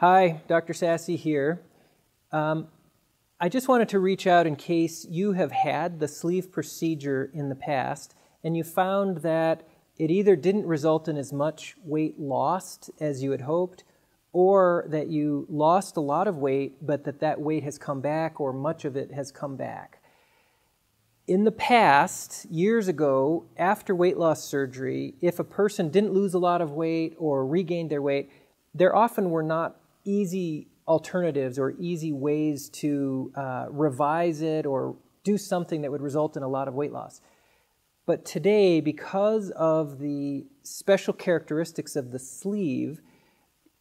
Hi, Dr. Sassy here. I just wanted to reach out in case you have had the sleeve procedure in the past and you found that it either didn't result in as much weight lost as you had hoped, or that you lost a lot of weight but that weight has come back, or much of it has come back. In the past, years ago, after weight loss surgery, if a person didn't lose a lot of weight or regained their weight, there often were not easy alternatives or easy ways to revise it or do something that would result in a lot of weight loss. But today, because of the special characteristics of the sleeve,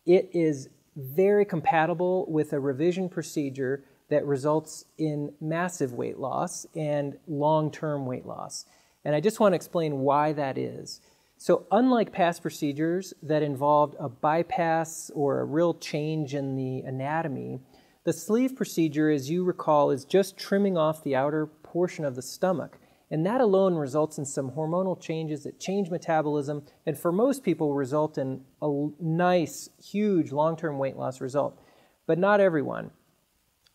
it is very compatible with a revision procedure that results in massive weight loss and long-term weight loss. And I just want to explain why that is. So unlike past procedures that involved a bypass or a real change in the anatomy, the sleeve procedure, as you recall, is just trimming off the outer portion of the stomach. And that alone results in some hormonal changes that change metabolism, and for most people result in a nice, huge long-term weight loss result. But not everyone.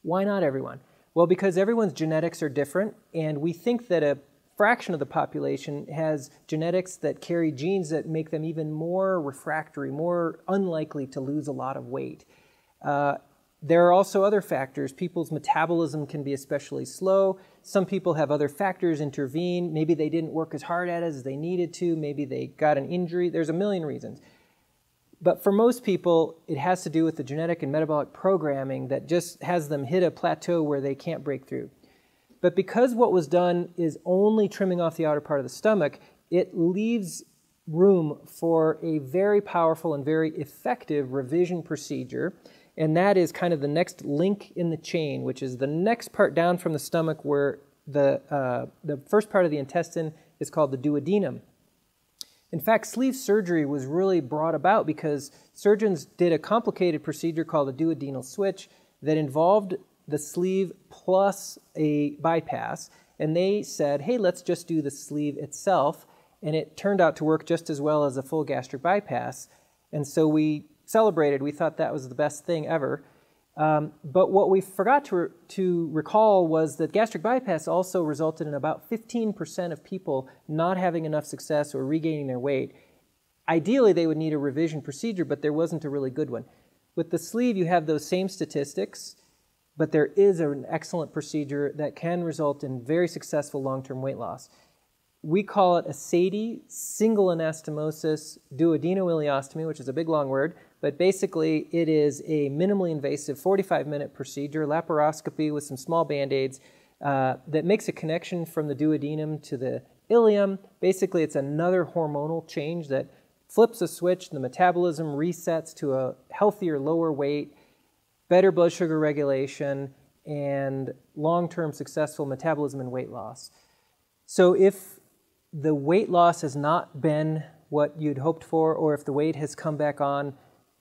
Why not everyone? Well, because everyone's genetics are different, and we think that a fraction of the population has genetics that carry genes that make them even more refractory, more unlikely to lose a lot of weight. There are also other factors. People's metabolism can be especially slow. Some people have other factors intervene. Maybe they didn't work as hard at it as they needed to. Maybe they got an injury. There's a million reasons. But for most people, it has to do with the genetic and metabolic programming that just has them hit a plateau where they can't break through. But because what was done is only trimming off the outer part of the stomach, it leaves room for a very powerful and very effective revision procedure. And that is kind of the next link in the chain, which is the next part down from the stomach where the first part of the intestine is called the duodenum. In fact, sleeve surgery was really brought about because surgeons did a complicated procedure called a duodenal switch that involved the sleeve plus a bypass. And they said, hey, let's just do the sleeve itself. And it turned out to work just as well as a full gastric bypass. And so we celebrated. We thought that was the best thing ever. But what we forgot to recall was that gastric bypass also resulted in about 15% of people not having enough success or regaining their weight. Ideally, they would need a revision procedure, but there wasn't a really good one. With the sleeve, you have those same statistics, but there is an excellent procedure that can result in very successful long-term weight loss. We call it a SADI, single anastomosis duodenouileostomy, which is a big long word, but basically it is a minimally invasive 45-minute procedure, laparoscopy with some small band-aids that makes a connection from the duodenum to the ileum. Basically, it's another hormonal change that flips a switch, the metabolism resets to a healthier, lower weight, better blood sugar regulation, and long-term successful metabolism and weight loss. So if the weight loss has not been what you'd hoped for, or if the weight has come back on,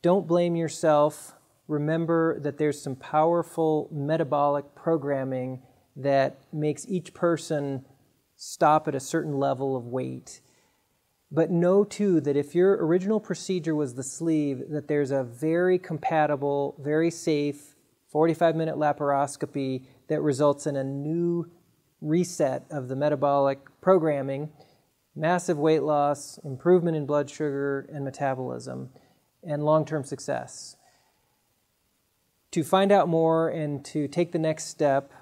don't blame yourself. Remember that there's some powerful metabolic programming that makes each person stop at a certain level of weight. But know too that if your original procedure was the sleeve, that there's a very compatible, very safe 45-minute laparoscopy that results in a new reset of the metabolic programming, massive weight loss, improvement in blood sugar and metabolism, and long-term success. To find out more and to take the next step,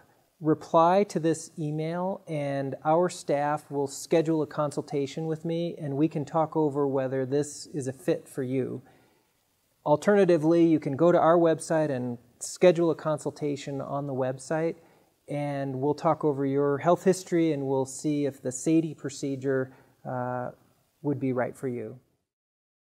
reply to this email and our staff will schedule a consultation with me and we can talk over whether this is a fit for you. Alternatively, you can go to our website and schedule a consultation on the website, and we'll talk over your health history and we'll see if the SADI procedure would be right for you.